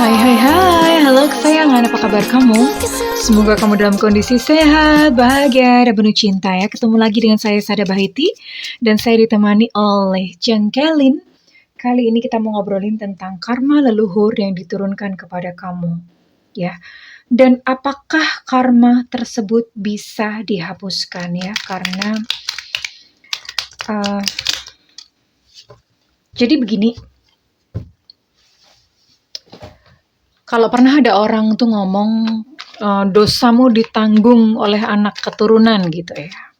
Hai hai hai, halo kesayangan, apa kabar kamu? Semoga kamu dalam kondisi sehat, bahagia, dan penuh cinta ya. Ketemu lagi dengan saya Sada Bahiti, dan saya ditemani oleh Jengkelin. Kali ini kita mau ngobrolin tentang karma leluhur yang diturunkan kepada kamu. Ya, dan apakah karma tersebut bisa dihapuskan ya? Karena jadi begini, kalau pernah ada orang tuh ngomong dosamu ditanggung oleh anak keturunan gitu ya.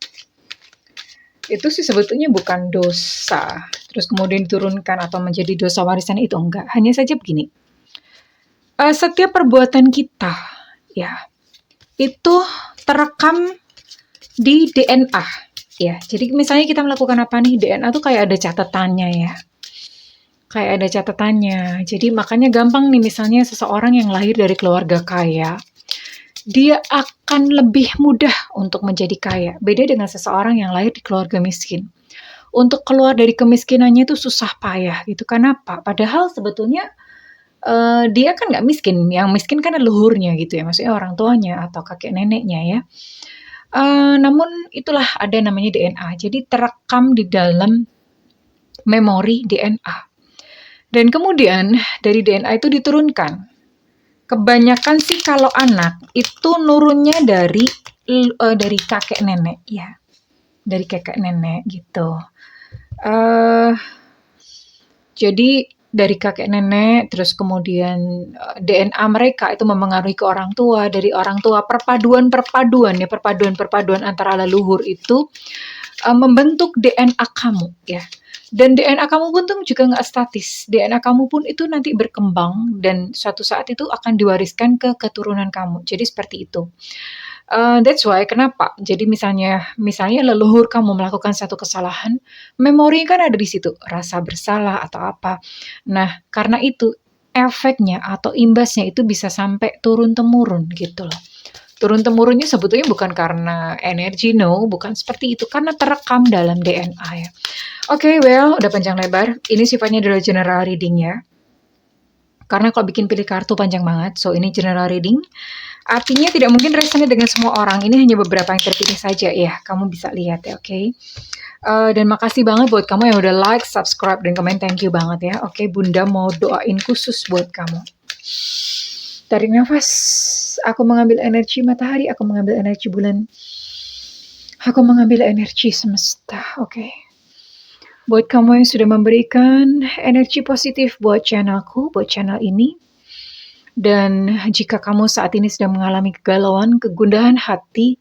Itu sih sebetulnya bukan dosa, terus kemudian diturunkan atau menjadi dosa warisan itu enggak. Hanya saja begini, setiap perbuatan kita ya itu terekam di DNA ya. Jadi misalnya kita melakukan apa nih, DNA tuh kayak ada catatannya ya. Kayak ada catatannya. Jadi makanya gampang nih, misalnya seseorang yang lahir dari keluarga kaya, dia akan lebih mudah untuk menjadi kaya. Beda dengan seseorang yang lahir di keluarga miskin. Untuk keluar dari kemiskinannya itu susah payah gitu. Kenapa? Padahal sebetulnya dia kan nggak miskin. Yang miskin kan leluhurnya gitu ya. Maksudnya orang tuanya atau kakek neneknya ya. Namun itulah ada namanya DNA. Jadi terekam di dalam memori DNA. Dan kemudian dari DNA itu diturunkan. Kebanyakan sih kalau anak itu nurunnya dari kakek nenek ya, dari kakek nenek gitu. Jadi dari kakek nenek, terus kemudian DNA mereka itu mempengaruhi ke orang tua, dari orang tua perpaduan antara leluhur itu membentuk DNA kamu ya. Dan DNA kamu pun tuh juga nggak statis. DNA kamu pun itu nanti berkembang dan suatu saat itu akan diwariskan ke keturunan kamu. Jadi seperti itu. That's why kenapa? Jadi misalnya leluhur kamu melakukan satu kesalahan, memori kan ada di situ, rasa bersalah atau apa. Nah, karena itu efeknya atau imbasnya itu bisa sampai turun-temurun gitu loh. Turun-temurunnya sebetulnya bukan karena energi, no, bukan seperti itu, karena terekam dalam DNA ya. Oke, well, udah panjang lebar. Ini sifatnya adalah general reading ya. Karena kalau bikin pilih kartu panjang banget, so ini general reading. Artinya tidak mungkin resonate dengan semua orang. Ini hanya beberapa yang terpilih saja ya. Kamu bisa lihat ya, oke? Dan makasih banget buat kamu yang udah like, subscribe, dan komen. Thank you banget ya. Oke, Bunda mau doain khusus buat kamu. Tarik nafas. Aku mengambil energi matahari, aku mengambil energi bulan. Aku mengambil energi semesta, oke. Buat kamu yang sudah memberikan energi positif buat channelku, buat channel ini. Dan jika kamu saat ini sedang mengalami kegalauan, kegundahan hati,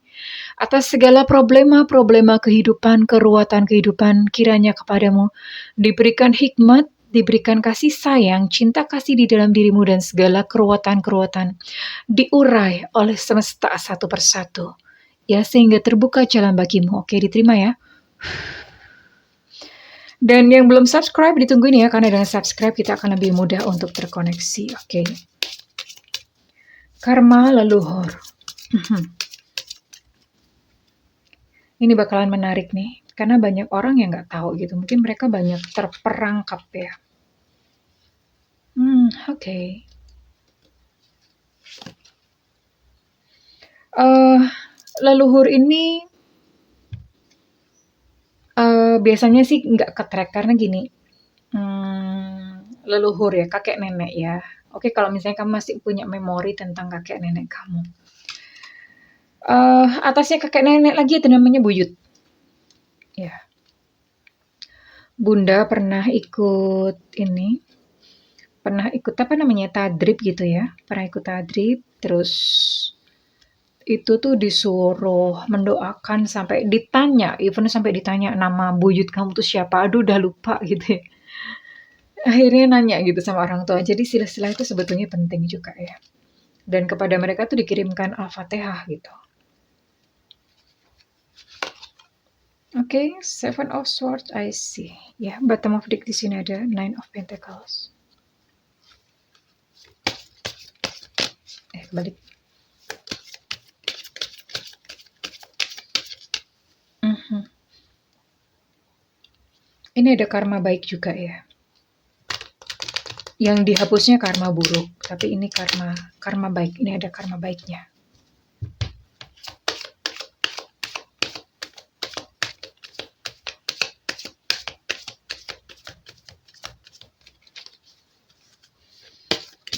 atas segala problema kehidupan, keruwetan kehidupan, kiranya kepadamu diberikan hikmat, diberikan kasih sayang, cinta kasih di dalam dirimu, dan segala keruwetan diurai oleh semesta satu persatu. Ya, sehingga terbuka jalan bagimu. Oke, diterima ya. Dan yang belum subscribe, ditungguin ya, karena dengan subscribe kita akan lebih mudah untuk terkoneksi. Oke. Karma leluhur. Ini bakalan menarik nih, karena banyak orang yang nggak tahu gitu. Mungkin mereka banyak terperangkap ya. Oke. Leluhur ini biasanya sih nggak ke-track karena gini. Leluhur ya, kakek nenek ya. Oke, kalau misalnya kamu masih punya memori tentang kakek nenek kamu. Atasnya kakek nenek lagi itu namanya buyut. Ya. Bunda pernah ikut apa namanya, tadrib gitu ya. Pernah ikut tadrib, terus itu tuh disuruh mendoakan sampai ditanya, even sampai ditanya nama buyut kamu tuh siapa. Aduh, udah lupa gitu ya. Akhirnya nanya gitu sama orang tua. Jadi sila-sila itu sebetulnya penting juga ya. Dan kepada mereka tuh dikirimkan Al-Fatihah gitu. Oke, Seven of Swords, I see. Ya, bottom of deck di sini ada Nine of Pentacles. Balik. Ini ada karma baik juga ya. Yang dihapusnya karma buruk, tapi ini karma baik. Ini ada karma baiknya.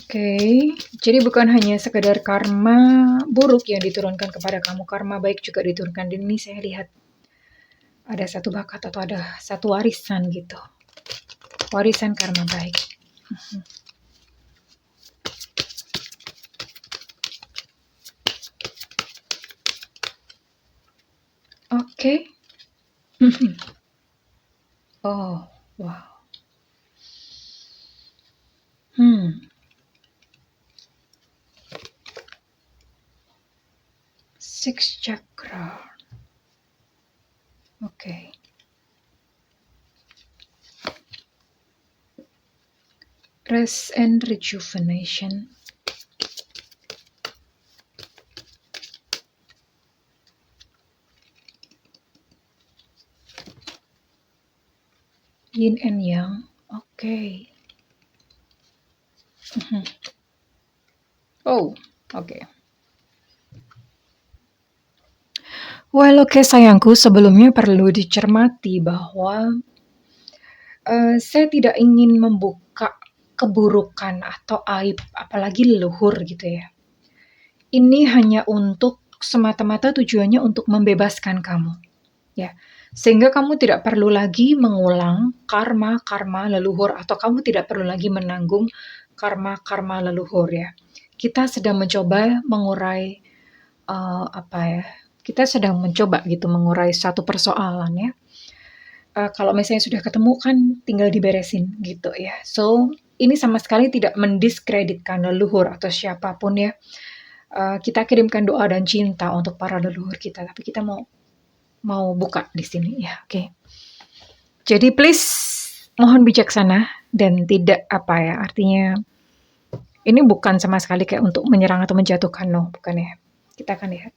Oke, jadi bukan hanya sekedar karma buruk yang diturunkan kepada kamu, karma baik juga diturunkan. Dan ini saya lihat ada satu bakat atau ada satu warisan gitu. Warisan karma baik. Oke. Oh, wow. Six chakra. Oke. Rest and rejuvenation. Yin and yang. Oke. Oh, oke. Well, oke sayangku, sebelumnya perlu dicermati bahwa saya tidak ingin membuka keburukan atau aib, apalagi leluhur gitu ya. Ini hanya untuk semata-mata tujuannya untuk membebaskan kamu, ya. Sehingga kamu tidak perlu lagi mengulang karma-karma leluhur atau kamu tidak perlu lagi menanggung karma-karma leluhur ya. Kita sedang mencoba mengurai kita sedang mencoba gitu mengurai satu persoalan ya. Kalau misalnya sudah ketemu kan tinggal diberesin gitu ya. So, ini sama sekali tidak mendiskreditkan leluhur atau siapapun ya. Kita kirimkan doa dan cinta untuk para leluhur kita, tapi kita mau buka di sini ya, oke. Jadi please mohon bijaksana dan tidak artinya ini bukan sama sekali kayak untuk menyerang atau menjatuhkan, no, bukan ya. Kita akan lihat.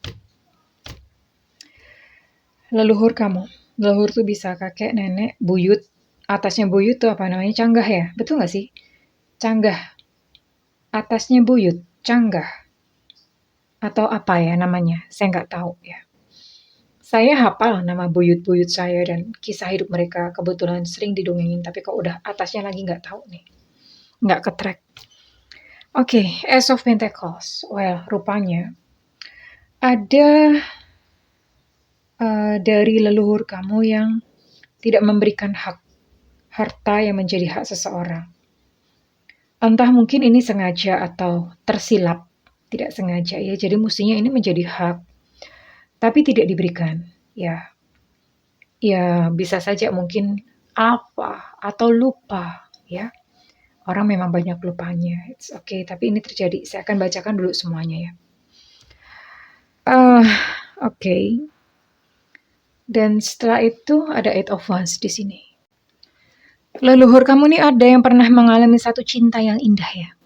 Leluhur kamu. Leluhur tuh bisa kakek, nenek, buyut. Atasnya buyut tuh apa namanya? Canggah ya? Betul nggak sih? Canggah. Atasnya buyut, canggah. Atau apa ya namanya? Saya nggak tahu ya. Saya hafal nama buyut-buyut saya dan kisah hidup mereka kebetulan sering didongengin, tapi kok udah atasnya lagi nggak tahu nih. Nggak ke-track. Oke, Ace of Pentacles. Well, rupanya ada dari leluhur kamu yang tidak memberikan hak harta yang menjadi hak seseorang. Entah mungkin ini sengaja atau tersilap, tidak sengaja ya. Jadi mestinya ini menjadi hak, tapi tidak diberikan. Ya, bisa saja mungkin apa atau lupa ya. Orang memang banyak lupanya. It's okay, tapi ini terjadi. Saya akan bacakan dulu semuanya ya. Oke. Dan setelah itu ada Eight of Wands di sini. Leluhur kamu nih ada yang pernah mengalami satu cinta yang indah ya.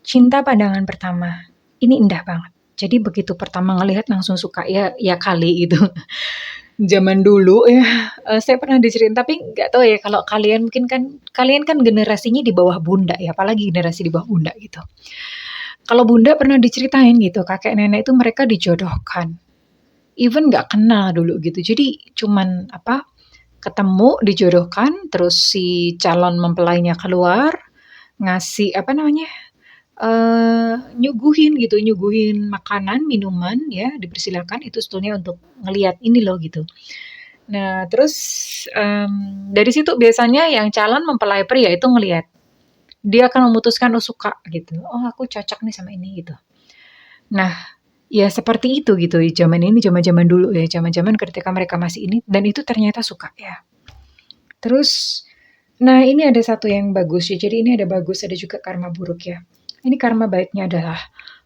Cinta pandangan pertama. Ini indah banget. Jadi begitu pertama ngelihat langsung suka ya kali gitu. Zaman dulu ya, saya pernah diceritain tapi nggak tahu ya kalau kalian mungkin kan kalian kan generasinya di bawah bunda ya, apalagi generasi di bawah bunda gitu. Kalau bunda pernah diceritain gitu, kakek nenek itu mereka dijodohkan. Even nggak kenal dulu gitu. Jadi cuman ketemu, dijodohkan, terus si calon mempelainya keluar, ngasih nyuguhin makanan, minuman ya, dipersilakan itu sebetulnya untuk ngelihat ini loh gitu. Nah terus dari situ biasanya yang calon mempelai pria itu ngelihat, dia akan memutuskan suka gitu, oh aku cocok nih sama ini gitu. Nah ya seperti itu gitu, zaman dulu ya, zaman ketika mereka masih ini dan itu ternyata suka ya. Terus, nah ini ada satu yang bagus ya, jadi ini ada bagus, ada juga karma buruk ya. Ini karma baiknya adalah,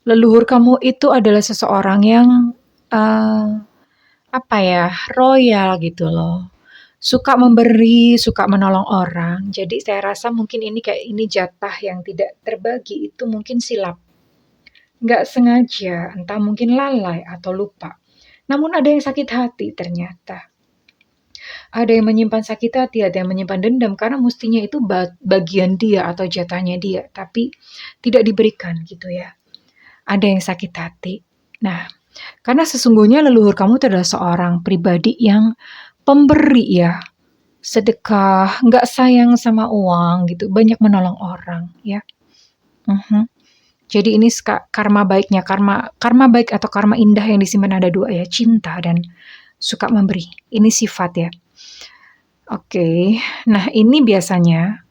leluhur kamu itu adalah seseorang yang, royal gitu loh. Suka memberi, suka menolong orang, jadi saya rasa mungkin ini jatah yang tidak terbagi itu mungkin silap. Nggak sengaja, entah mungkin lalai atau lupa. Namun ada yang sakit hati ternyata. Ada yang menyimpan sakit hati, ada yang menyimpan dendam karena mestinya itu bagian dia atau jatahnya dia, tapi tidak diberikan gitu ya. Ada yang sakit hati. Nah, karena sesungguhnya leluhur kamu itu adalah seorang pribadi yang pemberi ya, sedekah, nggak sayang sama uang gitu, banyak menolong orang ya. Mhm. Jadi ini karma baiknya, karma baik atau karma indah yang disimpan ada dua ya, cinta dan suka memberi. Ini sifat ya. Oke, nah ini biasanya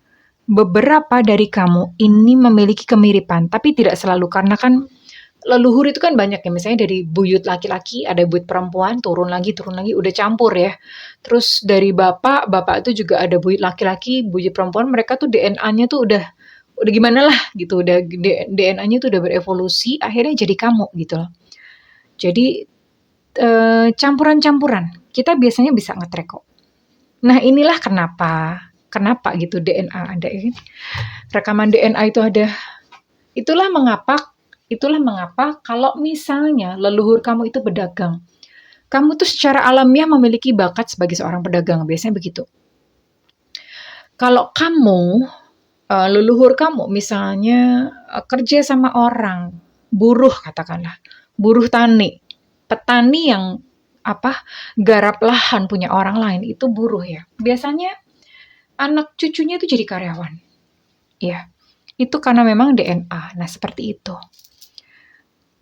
beberapa dari kamu ini memiliki kemiripan, tapi tidak selalu karena kan leluhur itu kan banyak ya, misalnya dari buyut laki-laki, ada buyut perempuan, turun lagi, udah campur ya. Terus dari bapak itu juga ada buyut laki-laki, buyut perempuan, mereka tuh DNA-nya tuh udah gimana lah gitu, udah DNA-nya tuh udah berevolusi, akhirnya jadi kamu gitu loh. Jadi campuran-campuran, kita biasanya bisa nge-track kok. Nah inilah kenapa gitu DNA ada ya. Rekaman DNA itu ada. Itulah mengapa kalau misalnya leluhur kamu itu pedagang, kamu tuh secara alamiah memiliki bakat sebagai seorang pedagang, biasanya begitu. Kalau kamu, leluhur kamu misalnya kerja sama orang, buruh katakanlah, buruh tani, petani yang garap lahan punya orang lain, itu buruh ya. Biasanya anak cucunya itu jadi karyawan. Ya, itu karena memang DNA. Nah, seperti itu.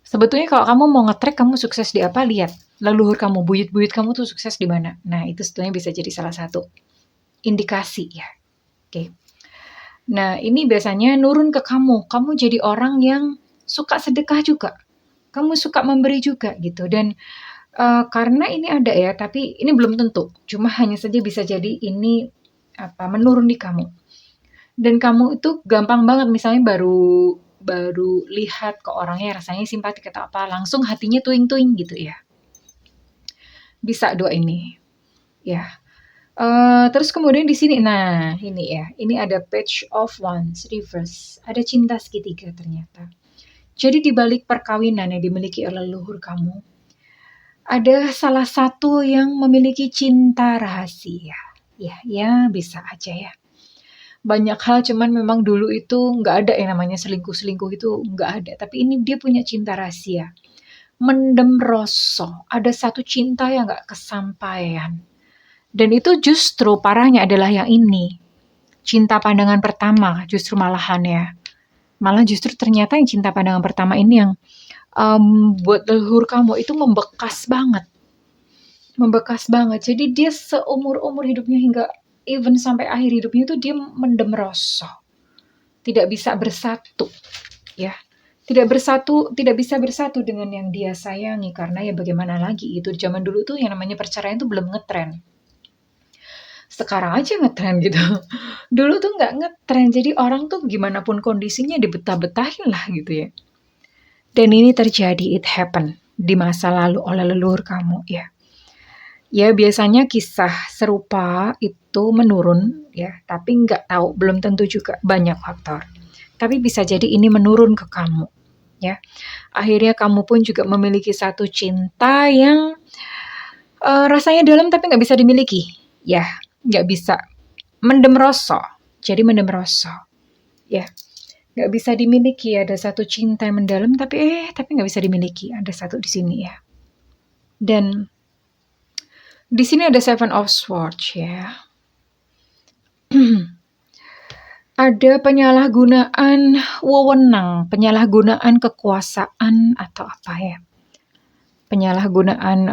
Sebetulnya kalau kamu mau nge-track kamu sukses di apa, lihat leluhur kamu, buyut-buyut kamu tuh sukses di mana. Nah, itu sebetulnya bisa jadi salah satu indikasi ya. Oke. Nah, ini biasanya nurun ke kamu. Kamu jadi orang yang suka sedekah juga. Kamu suka memberi juga gitu. Dan karena ini ada ya, tapi ini belum tentu. Cuma hanya saja bisa jadi ini menurun di kamu. Dan kamu itu gampang banget misalnya baru lihat ke orangnya rasanya simpatik atau apa, langsung hatinya tuing-tuing gitu ya. Bisa dua ini. Ya. Terus kemudian di sini, nah ini ya, ini ada Page of Wands reverse, ada cinta segitiga ternyata. Jadi di balik perkawinan yang dimiliki oleh leluhur kamu, ada salah satu yang memiliki cinta rahasia. Ya bisa aja ya. Banyak hal cuman memang dulu itu nggak ada yang namanya selingkuh-selingkuh itu nggak ada. Tapi ini dia punya cinta rahasia. Mendem rasa, ada satu cinta yang nggak kesampaian. Dan itu justru parahnya adalah yang ini. Cinta pandangan pertama justru malahan ya. Malah justru ternyata yang cinta pandangan pertama ini yang buat leluhur kamu itu membekas banget. Membekas banget. Jadi dia seumur-umur hidupnya hingga even sampai akhir hidupnya itu dia mendem rasa. Tidak bisa bersatu. Ya. Tidak bisa bersatu dengan yang dia sayangi karena ya bagaimana lagi itu zaman dulu tuh yang namanya perceraian itu belum ngetren. Sekarang aja ngetren gitu. Dulu tuh nggak ngetren, jadi orang tuh gimana pun kondisinya dibetah-betahin lah gitu ya. Dan ini terjadi, it happen di masa lalu oleh leluhur kamu ya. Ya biasanya kisah serupa itu menurun ya, tapi nggak tahu, belum tentu juga, banyak faktor. Tapi bisa jadi ini menurun ke kamu ya. Akhirnya kamu pun juga memiliki satu cinta yang rasanya dalam tapi nggak bisa dimiliki ya. Nggak bisa, mendem rasa, jadi mendem rasa ya, nggak bisa dimiliki. Ada satu cinta yang mendalam tapi nggak bisa dimiliki, ada satu di sini ya. Dan di sini ada Seven of Swords ya. Ada penyalahgunaan wewenang, penyalahgunaan kekuasaan atau apa ya, penyalahgunaan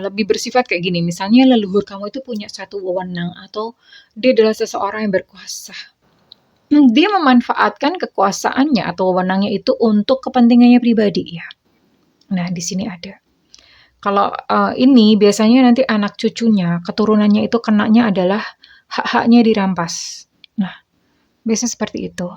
lebih bersifat kayak gini, misalnya leluhur kamu itu punya satu wewenang atau dia adalah seseorang yang berkuasa. Dia memanfaatkan kekuasaannya atau wewenangnya itu untuk kepentingannya pribadi ya. Nah di sini ada. Kalau ini biasanya nanti anak cucunya, keturunannya itu kenanya adalah hak-haknya dirampas. Nah biasa seperti itu.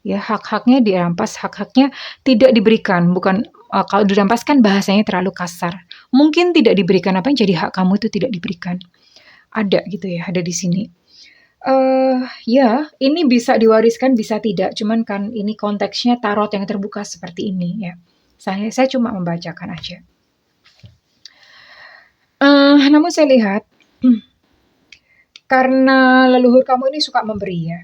Ya hak-haknya dirampas, hak-haknya tidak diberikan. Bukan kalau dirampas kan bahasanya terlalu kasar. Mungkin tidak diberikan apa yang jadi hak kamu itu tidak diberikan. Ada gitu ya, ada di sini. Ya, ini bisa diwariskan, bisa tidak. Cuman kan ini konteksnya tarot yang terbuka seperti ini ya. Saya cuma membacakan aja. Namun saya lihat Karena leluhur kamu ini suka memberi ya.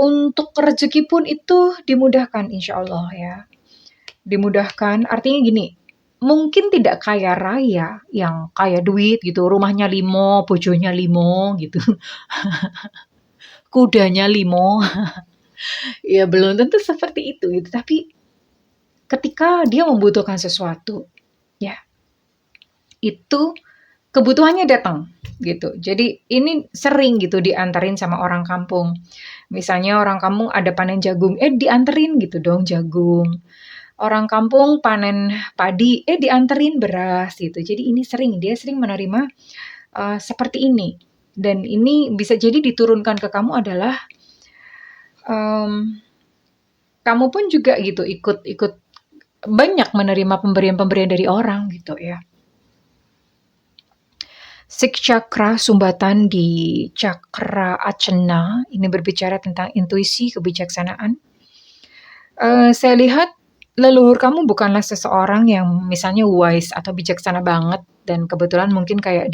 Untuk rezeki pun itu dimudahkan insya Allah ya. Dimudahkan artinya gini, mungkin tidak kaya raya yang kaya duit gitu, rumahnya limo, bojonya limo gitu, kudanya limo. Ya belum tentu seperti itu gitu, tapi ketika dia membutuhkan sesuatu, ya itu kebutuhannya datang gitu. Jadi ini sering gitu diantarin sama orang kampung. Misalnya orang kampung ada panen jagung, dianterin gitu dong jagung. Orang kampung panen padi, dianterin beras gitu. Jadi ini dia sering menerima seperti ini. Dan ini bisa jadi diturunkan ke kamu adalah kamu pun juga gitu ikut banyak menerima pemberian-pemberian dari orang gitu ya. Six Chakra sumbatan di Cakra Acena ini berbicara tentang intuisi, kebijaksanaan. Saya lihat leluhur kamu bukanlah seseorang yang misalnya wise atau bijaksana banget dan kebetulan mungkin kayak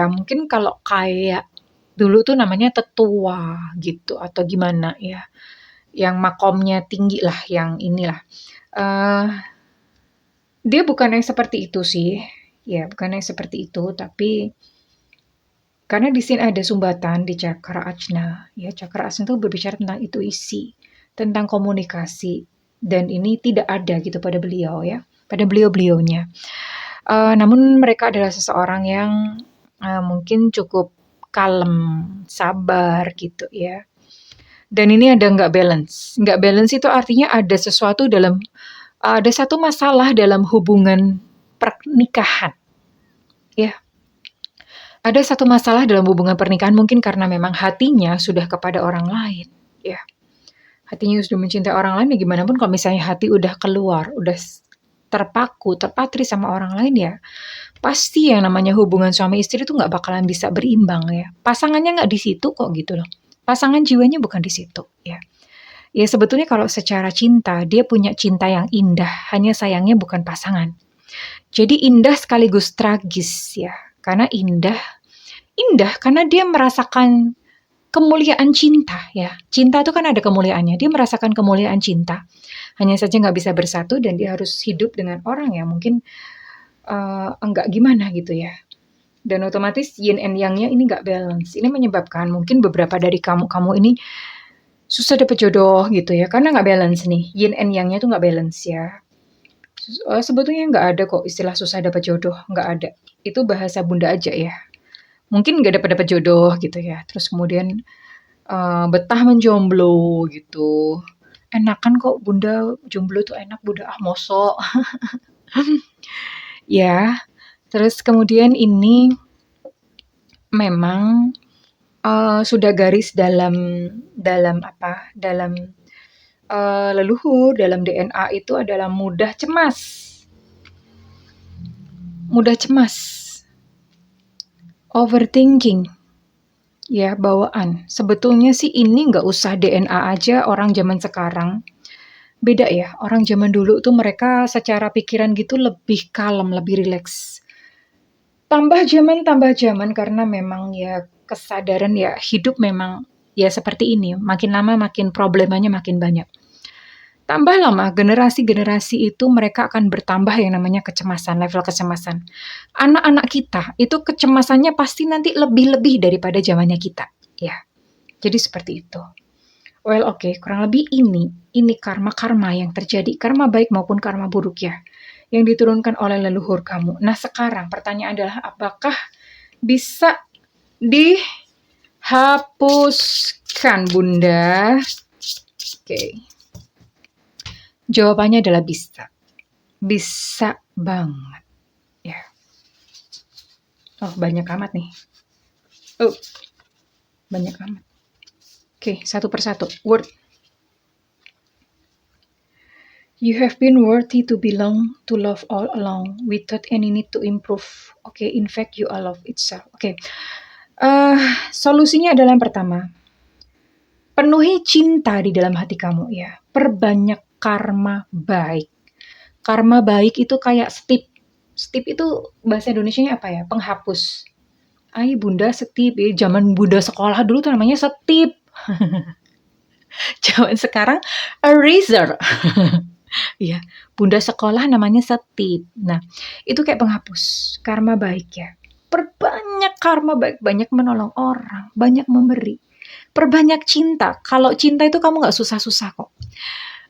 mungkin kalau kayak dulu tuh namanya tetua gitu atau gimana ya, yang makomnya tinggi lah, yang inilah. Dia bukan yang seperti itu sih, ya bukan yang seperti itu, tapi karena di sini ada sumbatan di Cakra Ajna, ya Cakra Ajna itu berbicara tentang intuisi, tentang komunikasi, dan ini tidak ada gitu pada beliau ya, pada beliau-beliaunya. Namun mereka adalah seseorang yang mungkin cukup kalem, sabar gitu ya. Dan ini ada nggak balance. Nggak balance itu artinya ada satu masalah dalam hubungan pernikahan. Ya, ada satu masalah dalam hubungan pernikahan mungkin karena memang hatinya sudah kepada orang lain. Ya, hatinya sudah mencintai orang lain. Ya gimana pun kalau misalnya hati udah keluar, udah terpatri sama orang lain ya, pasti yang namanya hubungan suami istri itu nggak bakalan bisa berimbang ya. Pasangannya nggak di situ kok gitu loh. Pasangan jiwanya bukan di situ ya. Ya sebetulnya kalau secara cinta, dia punya cinta yang indah, hanya sayangnya bukan pasangan. Jadi indah sekaligus tragis ya. Karena indah karena dia merasakan kemuliaan cinta ya. Cinta itu kan ada kemuliaannya. Dia merasakan kemuliaan cinta. Hanya saja nggak bisa bersatu dan dia harus hidup dengan orang yang mungkin enggak gimana gitu ya. Dan otomatis yin and yang-nya ini nggak balance. Ini menyebabkan mungkin beberapa dari kamu ini susah dapet jodoh gitu ya. Karena nggak balance nih. Yin and yang-nya itu nggak balance ya. Sebetulnya nggak ada kok istilah susah dapet jodoh. Nggak ada. Itu bahasa bunda aja ya. Mungkin nggak dapet jodoh gitu ya. Terus kemudian betah menjomblo gitu. Enakan kok bunda jomblo tuh enak bunda mosok. Ya, terus kemudian ini memang sudah garis dalam leluhur, dalam DNA itu adalah mudah cemas, overthinking, ya bawaan. Sebetulnya sih ini nggak usah DNA aja orang zaman sekarang. Beda ya, orang zaman dulu tuh mereka secara pikiran gitu lebih kalem, lebih rileks. Tambah zaman karena memang ya kesadaran ya hidup memang ya seperti ini. Makin lama makin problemanya makin banyak. Tambah lama generasi-generasi itu mereka akan bertambah yang namanya kecemasan, level kecemasan. Anak-anak kita itu kecemasannya pasti nanti lebih-lebih daripada zamannya kita, ya. Jadi seperti itu. Well, oke, kurang lebih ini karma-karma yang terjadi, karma baik maupun karma buruk ya, yang diturunkan oleh leluhur kamu. Nah, sekarang pertanyaan adalah apakah bisa dihapuskan, Bunda? Oke. Jawabannya adalah bisa. Bisa banget. Ya. Oh, banyak amat nih. Oh, banyak amat. Oke, satu persatu. Word. You have been worthy to belong, to love all along, without any need to improve. Oke, in fact you are love itself. Oke. Solusinya adalah yang pertama. Penuhi cinta di dalam hati kamu ya. Perbanyak karma baik. Karma baik itu kayak stip. Stip itu bahasa Indonesianya apa ya? Penghapus. Ay, Bunda setip, zaman Bunda sekolah dulu tuh namanya setip. Zaman sekarang eraser. Iya, Bunda sekolah namanya setip. Nah, itu kayak penghapus karma baik ya. Perbanyak karma baik, banyak menolong orang, banyak memberi. Perbanyak cinta. Kalau cinta itu kamu nggak susah-susah kok.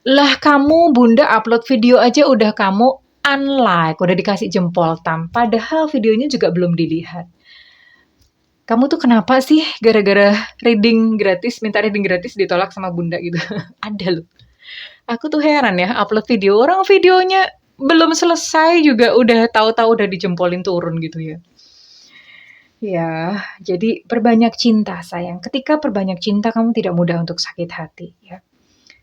Lah kamu Bunda upload video aja udah kamu unlike, udah dikasih jempol tam. Padahal videonya juga belum dilihat. Kamu tuh kenapa sih gara-gara minta reading gratis ditolak sama Bunda gitu? Ada loh. Aku tuh heran ya, upload video, orang videonya belum selesai juga udah tahu-tahu udah dijempolin turun gitu ya. Ya, jadi perbanyak cinta sayang. Ketika perbanyak cinta kamu tidak mudah untuk sakit hati ya.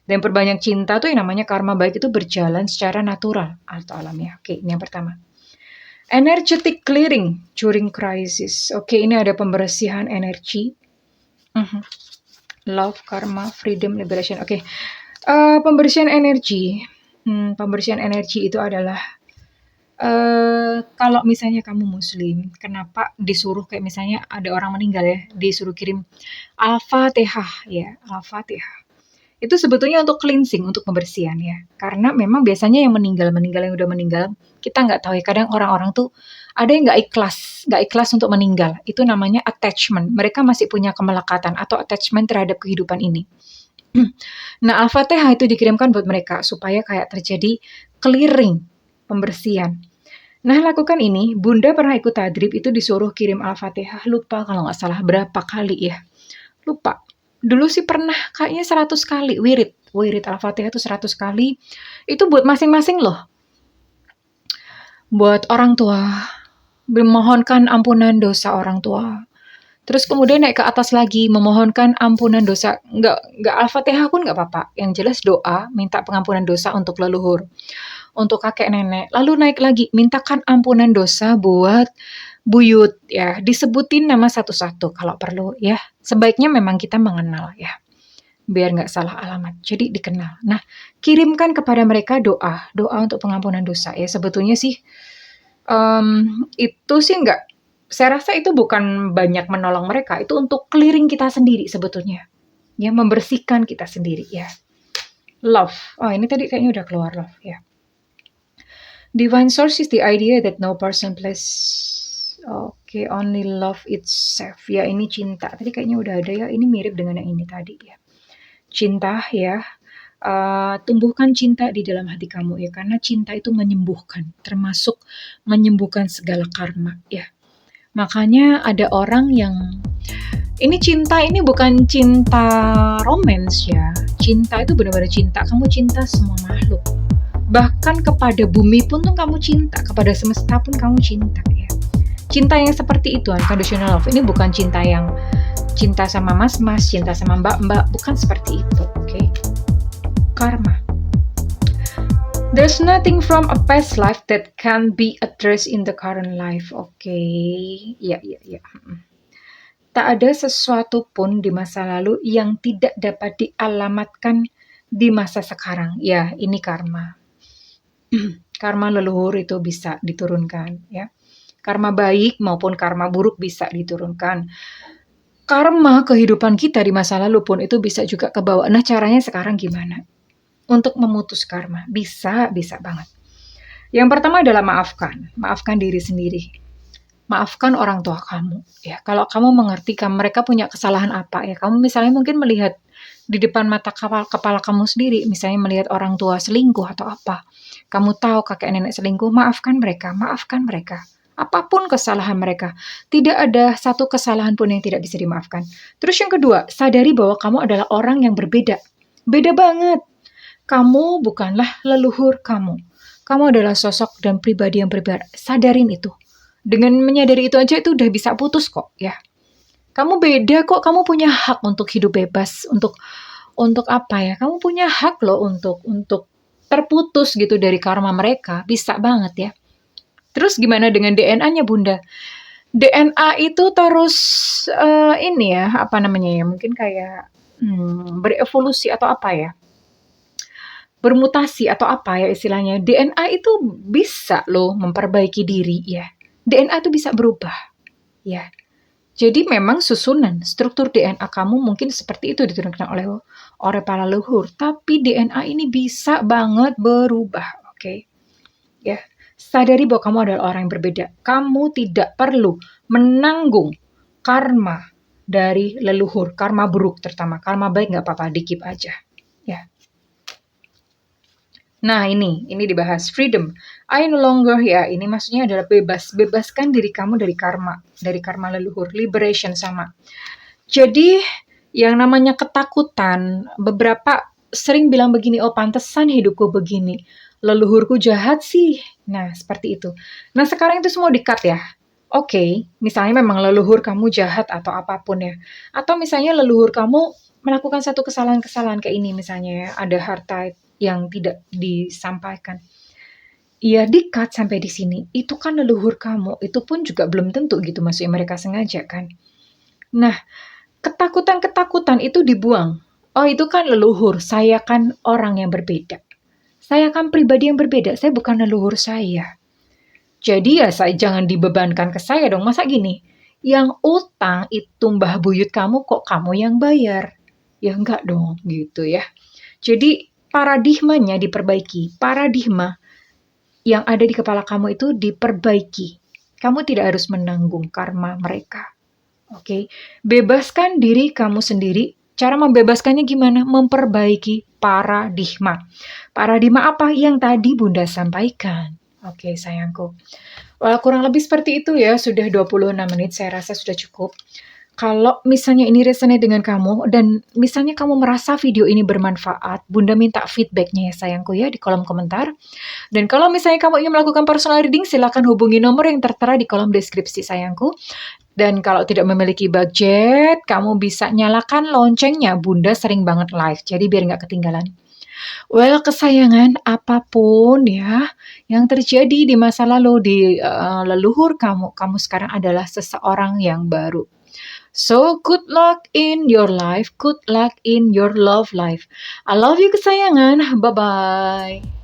Dan perbanyak cinta tuh yang namanya karma baik itu berjalan secara natural atau alamiah. Oke, ini yang pertama. Energetic clearing during crisis. Oke, ini ada pembersihan energi. Love, karma, freedom, liberation. Oke, pembersihan energi. Pembersihan energi itu adalah kalau misalnya kamu muslim, kenapa disuruh kayak misalnya ada orang meninggal ya, disuruh kirim Al-Fatihah ya, Al-Fatihah. Itu sebetulnya untuk cleansing, untuk pembersihan ya. Karena memang biasanya yang meninggal yang udah meninggal, kita nggak tahu ya, kadang orang-orang tuh ada yang nggak ikhlas untuk meninggal. Itu namanya attachment. Mereka masih punya kemelekatan atau attachment terhadap kehidupan ini. Nah, Al-Fatihah itu dikirimkan buat mereka supaya kayak terjadi clearing, pembersihan. Nah, lakukan ini. Bunda pernah ikut tadrib itu disuruh kirim Al-Fatihah. Lupa kalau nggak salah berapa kali ya. Lupa. Dulu sih pernah kayaknya 100 kali wirid Al-Fatihah itu 100 kali. Itu buat masing-masing loh. Buat orang tua, memohonkan ampunan dosa orang tua. Terus kemudian naik ke atas lagi, memohonkan ampunan dosa. Enggak Al-Fatihah pun enggak apa-apa. Yang jelas doa, minta pengampunan dosa untuk leluhur, untuk kakek nenek. Lalu naik lagi, mintakan ampunan dosa buat buyut ya, disebutin nama satu-satu kalau perlu ya. Sebaiknya memang kita mengenal ya, biar nggak salah alamat. Jadi dikenal. Nah, kirimkan kepada mereka doa untuk pengampunan dosa ya. Sebetulnya sih itu sih nggak, saya rasa itu bukan banyak menolong mereka, itu untuk clearing kita sendiri sebetulnya. Ya, membersihkan kita sendiri ya. Love. Oh, ini tadi kayaknya udah keluar love ya. Divine source is the idea that no person place. Oke, only love itself. Ya, ini cinta. Tadi kayaknya udah ada ya. Ini mirip dengan yang ini tadi ya. Cinta ya. Tumbuhkan cinta di dalam hati kamu ya. Karena cinta itu menyembuhkan. Termasuk menyembuhkan segala karma ya. Makanya ada orang yang... Ini cinta ini bukan cinta romance ya. Cinta itu benar-benar cinta. Kamu cinta semua makhluk. Bahkan kepada bumi pun tuh kamu cinta. Kepada semesta pun kamu cinta ya. Cinta yang seperti itu, unconditional love. Ini bukan cinta yang cinta sama mas-mas, cinta sama mbak-mbak. Bukan seperti itu, oke? Karma. There's nothing from a past life that can be addressed in the current life. Oke, ya. Tak ada sesuatu pun di masa lalu yang tidak dapat dialamatkan di masa sekarang. Ya, ini karma. Karma leluhur itu bisa diturunkan, ya. Karma baik maupun karma buruk bisa diturunkan. Karma kehidupan kita di masa lalu pun itu bisa juga kebawa. Nah, caranya sekarang gimana? Untuk memutus karma. Bisa banget. Yang pertama adalah maafkan. Maafkan diri sendiri. Maafkan orang tua kamu. Ya, kalau kamu mengerti mereka punya kesalahan apa ya. Kamu misalnya mungkin melihat di depan mata kepala kamu sendiri. Misalnya melihat orang tua selingkuh atau apa. Kamu tahu kakek nenek selingkuh. Maafkan mereka. Apapun kesalahan mereka, tidak ada satu kesalahan pun yang tidak bisa dimaafkan. Terus yang kedua, sadari bahwa kamu adalah orang yang berbeda. Beda banget. Kamu bukanlah leluhur kamu. Kamu adalah sosok dan pribadi yang berbeda. Sadarin itu. Dengan menyadari itu aja itu udah bisa putus kok ya. Kamu beda kok, kamu punya hak untuk hidup bebas, untuk apa ya? Kamu punya hak loh untuk terputus gitu dari karma mereka. Bisa banget ya. Terus gimana dengan DNA-nya Bunda? DNA itu terus ini ya, apa namanya ya? Mungkin kayak berevolusi atau apa ya? Bermutasi atau apa ya istilahnya? DNA itu bisa loh memperbaiki diri ya. DNA itu bisa berubah ya. Jadi memang susunan struktur DNA kamu mungkin seperti itu diturunkan oleh para leluhur, tapi DNA ini bisa banget berubah, oke? Ya, sadari bahwa kamu adalah orang yang berbeda. Kamu tidak perlu menanggung karma dari leluhur, karma buruk terutama. Karma baik nggak apa-apa, di-keep aja. Ya. Nah, ini dibahas freedom. I no longer, ya, ini maksudnya adalah bebas. Bebaskan diri kamu dari karma leluhur. Liberation sama. Jadi, yang namanya ketakutan, beberapa sering bilang begini, oh pantesan hidupku begini. Leluhurku jahat sih. Nah, seperti itu. Nah, sekarang itu semua di-cut ya. Oke, misalnya memang leluhur kamu jahat atau apapun ya. Atau misalnya leluhur kamu melakukan satu kesalahan-kesalahan kayak ini misalnya ya, ada harta yang tidak disampaikan. Ya di-cut sampai di sini. Itu kan leluhur kamu. Itu pun juga belum tentu gitu maksudnya mereka sengaja kan. Nah, ketakutan-ketakutan itu dibuang. Oh, itu kan leluhur. Saya kan orang yang berbeda. Saya kan pribadi yang berbeda. Saya bukan leluhur saya. Jadi ya saya jangan dibebankan ke saya dong. Masa gini? Yang utang itu mbah buyut kamu kok kamu yang bayar? Ya enggak dong gitu ya. Jadi paradigmanya diperbaiki. Paradigma yang ada di kepala kamu itu diperbaiki. Kamu tidak harus menanggung karma mereka. Oke, bebaskan diri kamu sendiri. Cara membebaskannya gimana? Memperbaiki paradigma. Paradigma apa yang tadi Bunda sampaikan? Oke, sayangku. Wah, kurang lebih seperti itu ya, sudah 26 menit, saya rasa sudah cukup. Kalau misalnya ini resonate dengan kamu dan misalnya kamu merasa video ini bermanfaat, Bunda minta feedbacknya ya sayangku ya di kolom komentar. Dan kalau misalnya kamu ingin melakukan personal reading, silakan hubungi nomor yang tertera di kolom deskripsi sayangku. Dan kalau tidak memiliki budget, kamu bisa nyalakan loncengnya. Bunda sering banget live, jadi biar nggak ketinggalan. Well, kesayangan apapun ya yang terjadi di masa lalu di leluhur kamu sekarang adalah seseorang yang baru. So, good luck in your life, good luck in your love life. I love you kesayangan, bye-bye.